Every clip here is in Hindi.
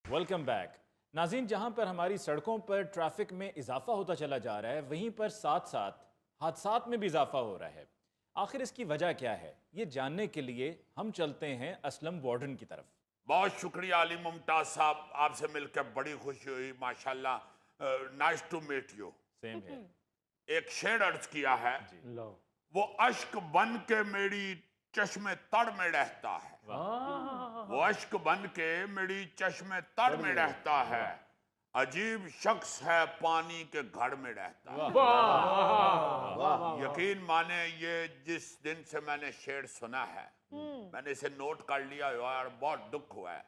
वेलकम बैक नाज़रीन। जहां पर हमारी सड़कों पर ट्रैफिक में इजाफा होता चला जा रहा है, वहीं पर साथ साथ हादसात में भी इजाफा हो रहा है। आखिर इसकी वजह क्या है, ये जानने के लिए हम चलते हैं असलम वार्डन की तरफ। बहुत शुक्रिया अली मुमताज साहब, आपसे मिलकर बड़ी खुशी हुई। माशाल्लाह, nice to meet you. Same है। एक शेर अर्ज किया है, वो अश्क बन के मेरी चश्मे तड़ में रहता है। वो अश्क बन के मेरी चश्मे तड़ में रहता है, अजीब शख्स है पानी के घर में रहता है। यकीन माने, ये जिस दिन से मैंने शेर सुना है मैंने इसे नोट कर लिया और बहुत दुख हुआ है।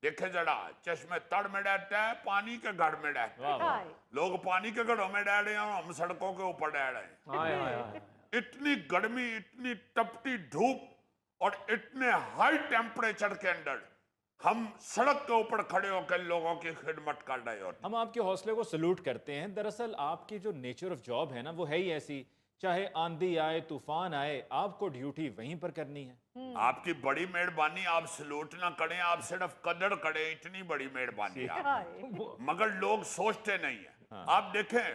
देखे जरा, चश्मे तड़ में रहता है, पानी के घर में रहता है। लोग पानी के घरों में रह रहे हैं और हम सड़कों के ऊपर रह रहे हैं। इतनी गर्मी, इतनी तपती धूप और इतने हाई टेम्परेचर के अंदर हम सड़क के ऊपर खड़े होकर लोगों की खिदमत कर रहे होते। हम आपके हौसले को सल्यूट करते हैं। दरअसल आपकी जो नेचर ऑफ जॉब है ना, वो है ही ऐसी, चाहे आंधी आए तूफान आए, आपको ड्यूटी वहीं पर करनी है। आपकी बड़ी मेहरबानी, आप सलूट ना करें, आप सिर्फ कदर करें, इतनी बड़ी मेहरबानी आप। मगर लोग सोचते नहीं है। आप देखें,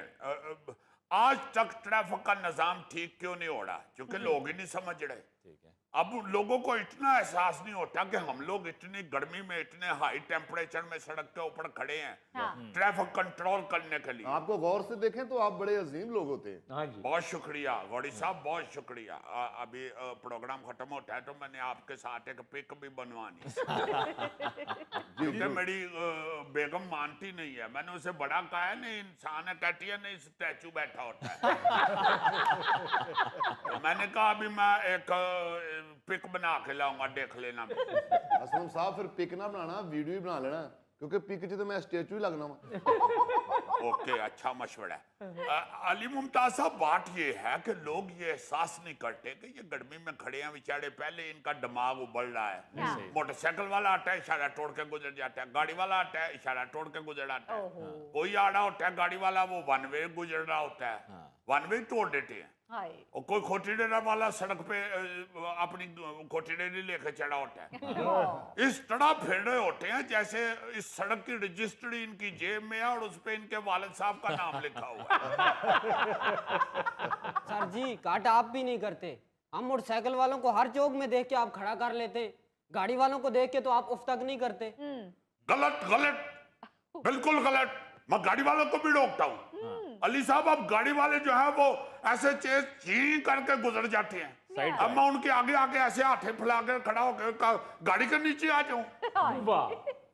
आज तक ट्रैफिक का निजाम ठीक क्यों नहीं हो रहा? क्योंकि लोग ही नहीं समझ रहे। ठीक है। अब लोगों को इतना एहसास नहीं होता कि हम लोग इतनी गर्मी में, इतने हाई टेम्परेचर में सड़क के ऊपर खड़े हैं ट्रैफिक कंट्रोल करने के लिए। आपको गौर से देखें तो आप बड़े अजीम लोग होते हैं। हाँ जी। बहुत शुक्रिया गौरी साहब, बहुत शुक्रिया। अभी प्रोग्राम खत्म होता है तो मैंने आपके साथ एक पिक भी बनवानी क्योंकि मेरी बेगम मानती नहीं है। मैंने उसे बड़ा कहा है, नहीं इंसान है, कहती है नहीं स्टैचू बैठा होता है। तो मैंने कहा अभी मैं एक पिक बना के लाऊंगा, देख लेना। असलम साहब, फिर पिक ना बनाना, वीडियो ही बना लेना, क्योंकि पिक च तो मैं स्टैचू ही लगना वा। ओके, अच्छा मशवरा है। अली मुमताज साहब, बात ये है कि लोग ये एहसास नहीं करते कि ये गर्मी में खड़े हैं बेचारे, पहले इनका दिमाग उबल रहा है। मोटरसाइकिल वाला आता है, इशारा तोड़ के गुजर जाता है। गाड़ी वाला आता है, इशारा तोड़ के गुजर आता है। कोई आ रहा होता है गाड़ी वाला, वो वन वे गुजर रहा होता है, वन वे तोड़ देते हैं। और कोई खोटी डेरा वाला सड़क पे अपनी खोटी डेरी लेके चढ़ा होता है। इस तरह फिर रहे होते हैं जैसे इस सड़क की रजिस्ट्री इनकी जेब में है और उस पे इनके वालिद साहब का नाम लिखा हुआ है। सर जी, काट आप भी नहीं करते। हम मोटरसाइकिल वालों को हर चौक में देख के आप खड़ा कर लेते, गाड़ी वालों को देख के तो आप उफ तक नहीं करते। गलत गलत, बिल्कुल गलत। मैं गाड़ी वालों को भी रोकता हूँ। अली साहब, अब गाड़ी वाले जो है वो ऐसे चेज ची करके गुजर जाते हैं। अब मैं उनके आगे आगे ऐसे हाथे फैला कर खड़ा होकर गाड़ी के नीचे आ जाऊं?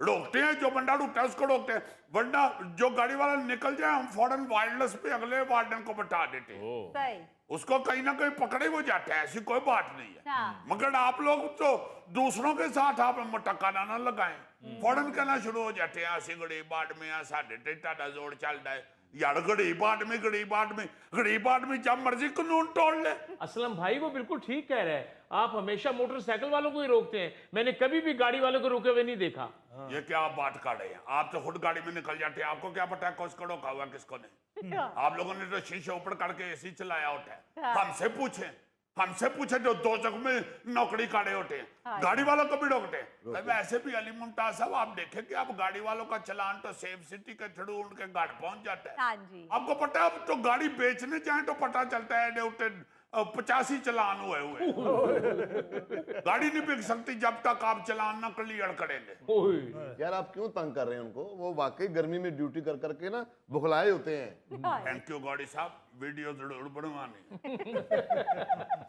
रोकते हैं, जो बंदा रुकता है उसको रोकते हैं, वरना जो गाड़ी वाला निकल जाए हम फौरन वायरलेस पे अगले वार्डन को बता देते हैं। उसको कहीं ना कहीं पकड़े हो जाता है, ऐसी कोई बात नहीं है। मगर आप लोग तो दूसरों के साथ आप मटका ना लगाएं, फौरन कहना शुरू हो जाते हैं असि गरीब आदमी है, साढ़े टेटा जोड़ चल रहा है। यार गरीब आदमी, गरीब आदमी, गरीब आदमी जब मर्जी कानून तोड़ ले। असलम भाई वो बिल्कुल ठीक कह रहे हैं। आप हमेशा मोटरसाइकिल वालों को ही रोकते हैं, मैंने कभी भी गाड़ी वालों को रोके हुए नहीं देखा। ये क्या आप बात कर रहे हैं? आप तो खुद गाड़ी में निकल जाते हैं, आपको क्या पता है किसको रोका हुआ किसको नहीं? आप लोगों ने तो शीशे ऊपर करके एसी चलाया होता है। हमसे पूछे जो दो जगह में नौकरी काटे होते हैं, गाड़ी वालों को भी रोकते हैं। वैसे भी अली मुमताज साहब, आप देखें कि अब गाड़ी वालों का चलान तो सेफ सिटी के थ्रू उनके घर पहुंच जाता है। आपको पता है, अब तो गाड़ी बेचने जाए तो पता चलता है 85 चलान हुए गाड़ी नहीं बिक सकती जब तक आप चलान ना क्लियर करेंगे। यार आप क्यों तंग कर रहे हैं उनको? वो वाकई गर्मी में ड्यूटी कर करके ना बुखलाए होते हैं। थैंक यू गौरी साहब, वीडियो जरूर बनवानी।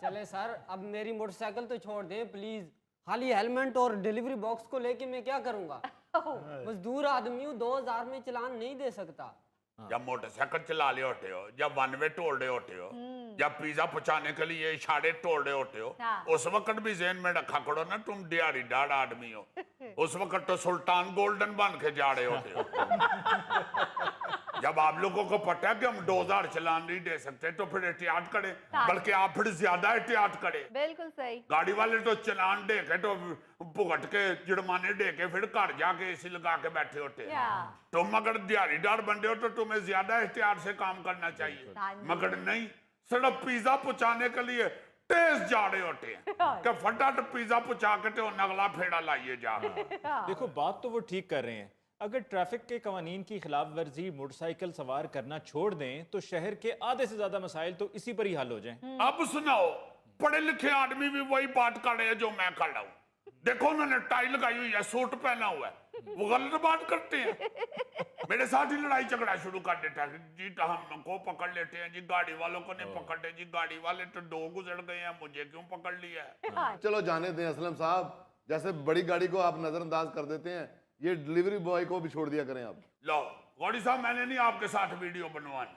चले सर, अब मेरी मोटरसाइकिल तो छोड़ दें प्लीज। खाली हेलमेट और डिलीवरी बॉक्स को लेके मैं क्या करूंगा? मजदूर आदमी हूँ, 2000 में चलान नहीं दे सकता। जब मोटरसाइकिल चला रहे होते हो, जब वन वे तोड़ रहे होते हो, जब पिज्जा पहुंचाने के लिए इशारे तोड़ रहे होते हो, उस वक्त भी ज़हन में रखा करो ना तुम दिहाड़ीदार आदमी हो। उस वक्त तो सुल्तान गोल्डन बन के जा रहे होते हो। जब आप लोगों को पता है कि हम 2000 चलान नहीं दे सकते तो फिर एहतियात करें, बल्कि आप फिर ज्यादा एहतियात करें। बिल्कुल सही। गाड़ी वाले तो चलान दे के तो भुगत के जुर्माने दे के फिर घर जाके एसी लगा के बैठे होते हैं। तुम अगर दिहाड़ीदार बन रहे हो तो तुम्हें ज्यादा एहतियात से काम करना चाहिए, मगर नहीं, सिर्फ पिज्जा पहुंचाने के लिए तेज जा रहे होते हैं कि फटाफट पिज्जा पहुंचा के तो अगला फेड़ा लाइए जा। देखो बात तो वो ठीक कर रहे हैं, अगर ट्रैफिक के कवानीन की खिलाफ वर्जी मोटरसाइकिल सवार करना छोड़ दें तो शहर के आधे से ज्यादा मसाइल तो इसी पर ही हल हो जाएं। अब सुनाओ, पढ़े लिखे आदमी भी वही बात कर रहे हैं जो मैं कर रहा हूँ। देखो उन्होंने टाई लगाई हुई है, सूट पहना हुआ है, वो गलत बात करते हैं। मेरे साथ ही लड़ाई झगड़ा शुरू कर देता है, जी तो हमको पकड़ लेते हैं जी, गाड़ी वालों को नहीं पकड़ते जी, गाड़ी वाले तो दो गुजर गए हैं, मुझे क्यों पकड़ लिया है। चलो जाने दें असलम साहब, जैसे बड़ी गाड़ी को आप नजरअंदाज कर देते हैं, ये डिलीवरी बॉय को भी छोड़ दिया करें आप। लो गौरी साहब, मैंने नहीं आपके साथ वीडियो बनवानी।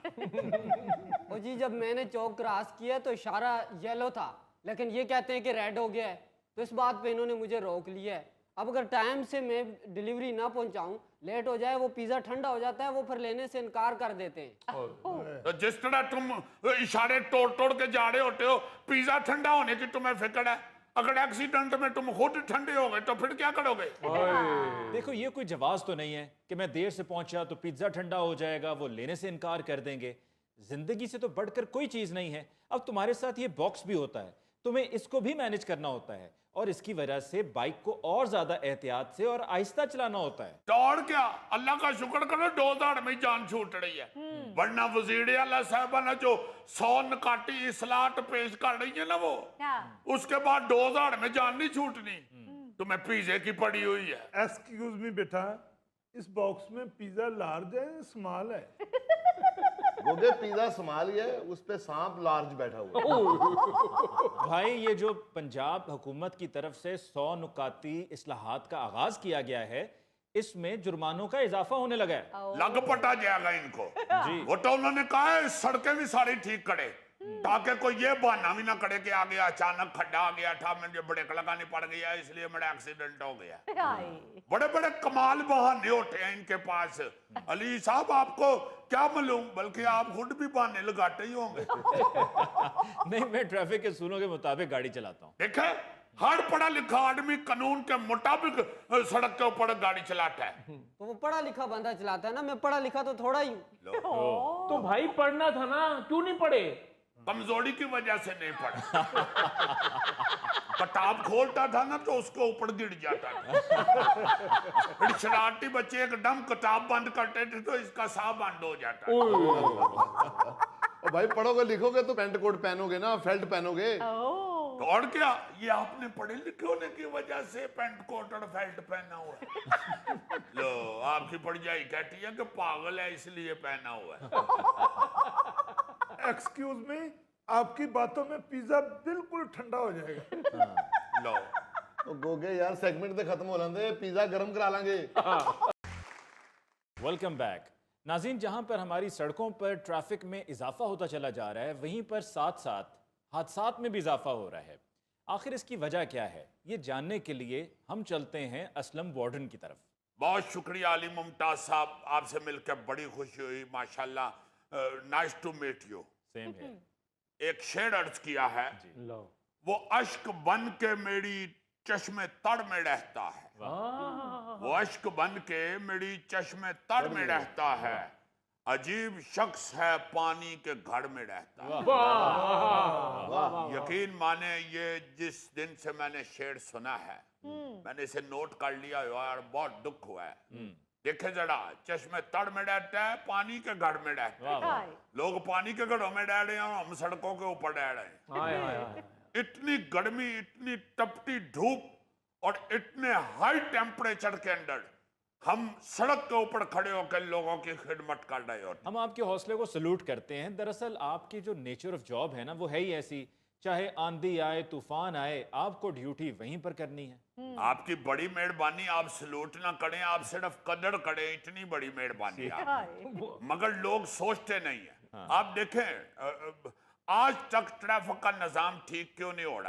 ओ जी, जब मैंने चौक क्रॉस किया तो इशारा येलो था, लेकिन ये कहते हैं कि रेड हो गया है, तो इस बात पे इन्होंने मुझे रोक लिया है। अब अगर टाइम से मैं डिलीवरी ना पहुंचाऊं, लेट हो जाए, वो पिज़्ज़ा ठंडा हो जाता है, वो फिर लेने से इनकार कर देते हैं। तो जिस तरह तुम इशारे तोड़ तोड़ के जा रहे होते हो, पिज्जा ठंडा होने की तुम्हें फिक्र है, अगर एक्सीडेंट में तुम खुद ठंडे हो गए तो फिर क्या करोगे। देखो ये कोई जवाब तो नहीं है कि मैं देर से पहुंचा तो पिज्जा ठंडा हो जाएगा, वो लेने से इनकार कर देंगे। जिंदगी से तो बढ़कर कोई चीज नहीं है। अब तुम्हारे साथ ये बॉक्स भी होता है, तुम्हें इसको भी मैनेज करना होता है, और इसकी वजह से बाइक को और ज्यादा एहतियात से और आहिस्ता चलाना होता है। तो और क्या, अल्लाह का शुक्र करो 2000 में जान छूट रही है, वरना वजीर आला साहबा ने जो 100 नकाटी इस्लाहत पेश कर रही है ना, वो उसके बाद 2000 में जान नहीं छूटनी। तुम्हें पिज्जे की पड़ी हुई है। एक्सक्यूज मी बेटा, इस बॉक्स में पिज्जा लार्ज है स्मॉल है? गोगे पिज्जा स्मॉल ही है, उस पे सांप लार्ज बैठा हुआ है। भाई ये जो पंजाब हुकूमत की तरफ से 100 नुकाती इस्लाहात का आगाज किया गया है, इसमें जुर्मानों का इजाफा होने लगा है। लग पटा जाएगा इनको। जी। वो तो उन्होंने कहा है सड़कें भी सारी ठीक करे, ताकि कोई ये बहाना भी ना करे कि आगे अचानक खड्डा आ गया था, मुझे ब्रेक लगानी पड़ गया, इसलिए मेरा एक्सीडेंट हो गया। बड़े बड़े कमाल बहाने होते हैं इनके पास। अली साहब आपको क्या मालूम, बल्कि आप खुद भी बहाने लगाते ही होंगे। नहीं, मैं ट्रैफिक के असूलों के मुताबिक गाड़ी चलाता हूँ। देखे, हर पढ़ा लिखा आदमी कानून के मुताबिक सड़क के ऊपर गाड़ी चलाता है। तो वो पढ़ा लिखा बंदा चलाता है ना, मैं पढ़ा लिखा तो थोड़ा ही हूँ। तो भाई पढ़ना था ना, क्यों नहीं पढ़े? कमजोरी की वजह से नहीं पढ़ा। किताब खोलता था ना तो उसके ऊपर गिर जाता था। शरारती बच्चे एकदम किताब बंद करते थे तो इसका साह बंद हो जाता है। और भाई पढ़ोगे लिखोगे तो पेंट कोट पहनोगे ना, फेल्ट पहनोगे। तो और क्या, ये आपने पढ़े लिखे होने की वजह से पेंट कोट और फेल्ट पहना हुआ है। लो, आपकी पढ़ाई कहती है कि पागल है इसलिए पहना हुआ है। एक्सक्यूज मी, आपकी बातों में पिज्जा बिल्कुल ठंडा हो जाएगा। लो, तो गोगे यार सेगमेंट तो खत्म हो लेंदे, पिज्जा गर्म करा लेंगे। वेलकम बैक नाज़रीन। जहां पर हमारी सड़कों पर ट्रैफिक में इजाफा होता चला जा रहा है, वहीं पर साथ साथ हादसात में भी इजाफा हो रहा है। आखिर इसकी वजह क्या है, ये जानने के लिए हम चलते हैं असलम वार्डन की तरफ। बहुत शुक्रिया अली मुमताज साहब, आपसे मिलकर बड़ी खुशी हुई, माशाल्लाह। Nice to meet you. Same है। एक शेर अर्ज किया है, लो। वो अश्क बन के मेरी चश्मे तड़ में रहता है, वो अश्क बन के मेरी चश्मे तड़ में रहता है, अजीब शख्स है पानी के घर में रहता है। यकीन माने ये जिस दिन से मैंने शेर सुना है, मैंने इसे नोट कर लिया और बहुत दुख हुआ है। देखे जरा, चश्मे तड़ में रहता है, पानी के घर में रहता है। लोग पानी के घरों में रह रहे हैं और हम सड़कों के ऊपर रह रहे हैं। हाय हाय हाय। इतनी गर्मी, इतनी तपती धूप और इतने हाई टेम्परेचर के अंदर हम सड़क के ऊपर खड़े होकर लोगों की खिदमत कर रहे होते। हम आपके हौसले को सलूट करते हैं। दरअसल आपकी जो नेचर ऑफ जॉब है ना, वो है ही ऐसी, चाहे आंधी आए तूफान आए, आपको ड्यूटी वहीं पर करनी है। आपकी बड़ी मेहरबानी, आप सलूट ना करें, आप सिर्फ कदर करें, इतनी बड़ी मेहरबानी आप। मगर लोग सोचते नहीं है। आप देखें, आज तक ट्रैफिक का निजाम ठीक क्यों नहीं हो रहा?